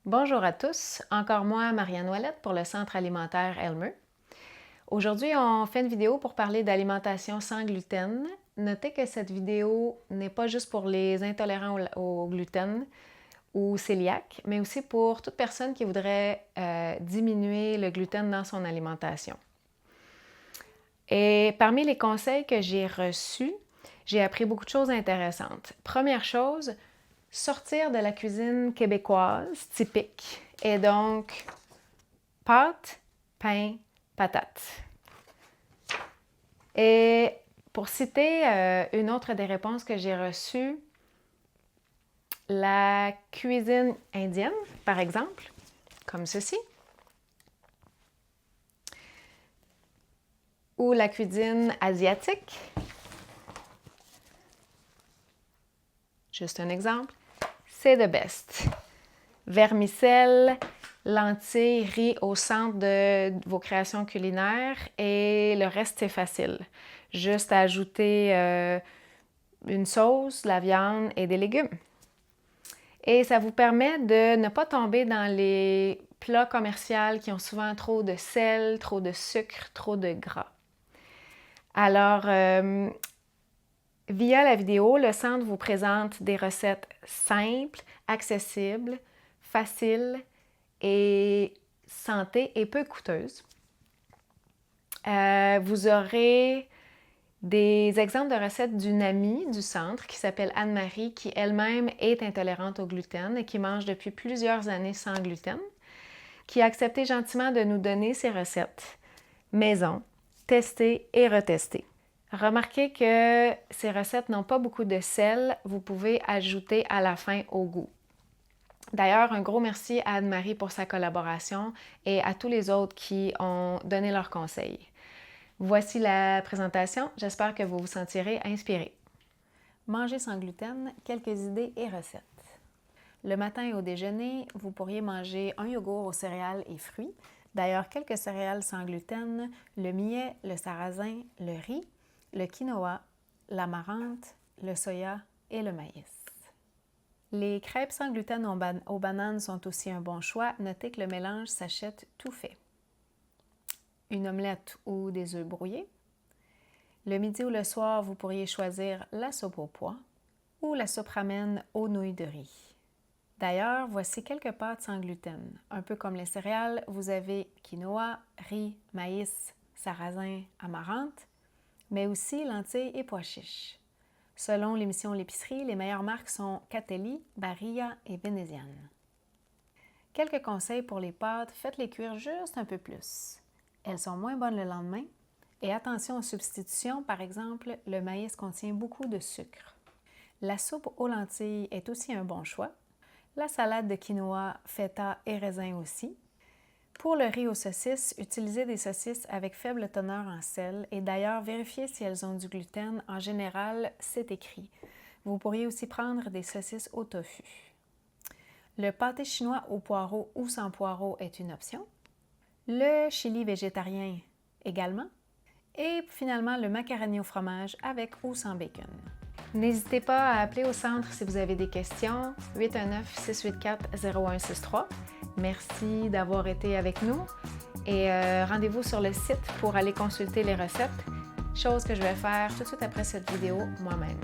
Bonjour à tous, encore moi, Marianne Ouellette pour le Centre alimentaire Elmer. Aujourd'hui, on fait une vidéo pour parler d'alimentation sans gluten. Notez que cette vidéo n'est pas juste pour les intolérants au gluten ou cœliaques, mais aussi pour toute personne qui voudrait diminuer le gluten dans son alimentation. Et parmi les conseils que j'ai reçus, j'ai appris beaucoup de choses intéressantes. Première chose, sortir de la cuisine québécoise typique et donc pâtes, pain, patates. Et pour citer une autre des réponses que j'ai reçues, la cuisine indienne, par exemple, comme ceci, ou la cuisine asiatique, juste un exemple, c'est the best. Vermicelles, lentilles, riz au centre de vos créations culinaires et le reste, c'est facile. Juste à ajouter une sauce, la viande et des légumes. Et ça vous permet de ne pas tomber dans les plats commerciaux qui ont souvent trop de sel, trop de sucre, trop de gras. Alors, via la vidéo, le Centre vous présente des recettes simples, accessibles, faciles et santé et peu coûteuses. Vous aurez des exemples de recettes d'une amie du centre qui s'appelle Anne-Marie, qui elle-même est intolérante au gluten et qui mange depuis plusieurs années sans gluten, qui a accepté gentiment de nous donner ses recettes maison, testées et retestées. Remarquez que ces recettes n'ont pas beaucoup de sel, vous pouvez ajouter à la fin au goût. D'ailleurs, un gros merci à Anne-Marie pour sa collaboration et à tous les autres qui ont donné leurs conseils. Voici la présentation, j'espère que vous vous sentirez inspiré. Manger sans gluten, quelques idées et recettes. Le matin et au déjeuner, vous pourriez manger un yogourt aux céréales et fruits. D'ailleurs, quelques céréales sans gluten, le millet, le sarrasin, le riz, le quinoa, l'amarante, le soya et le maïs. Les crêpes sans gluten aux bananes sont aussi un bon choix. Notez que le mélange s'achète tout fait. Une omelette ou des œufs brouillés. Le midi ou le soir, vous pourriez choisir la soupe aux pois ou la soupe ramen aux nouilles de riz. D'ailleurs, voici quelques pâtes sans gluten. Un peu comme les céréales, vous avez quinoa, riz, maïs, sarrasin, amarante, mais aussi lentilles et pois chiches. Selon l'émission L'épicerie, les meilleures marques sont Catelli, Barilla et Vénéziane. Quelques conseils pour les pâtes, faites-les cuire juste un peu plus. Elles sont moins bonnes le lendemain. Et attention aux substitutions, par exemple, le maïs contient beaucoup de sucre. La soupe aux lentilles est aussi un bon choix. La salade de quinoa, feta et raisin aussi. Pour le riz aux saucisses, utilisez des saucisses avec faible teneur en sel et d'ailleurs vérifiez si elles ont du gluten. En général, c'est écrit. Vous pourriez aussi prendre des saucisses au tofu. Le pâté chinois au poireau ou sans poireau est une option. Le chili végétarien également. Et finalement, le macaroni au fromage avec ou sans bacon. N'hésitez pas à appeler au centre si vous avez des questions. 819-684-0163. Merci d'avoir été avec nous et rendez-vous sur le site pour aller consulter les recettes, chose que je vais faire tout de suite après cette vidéo moi-même.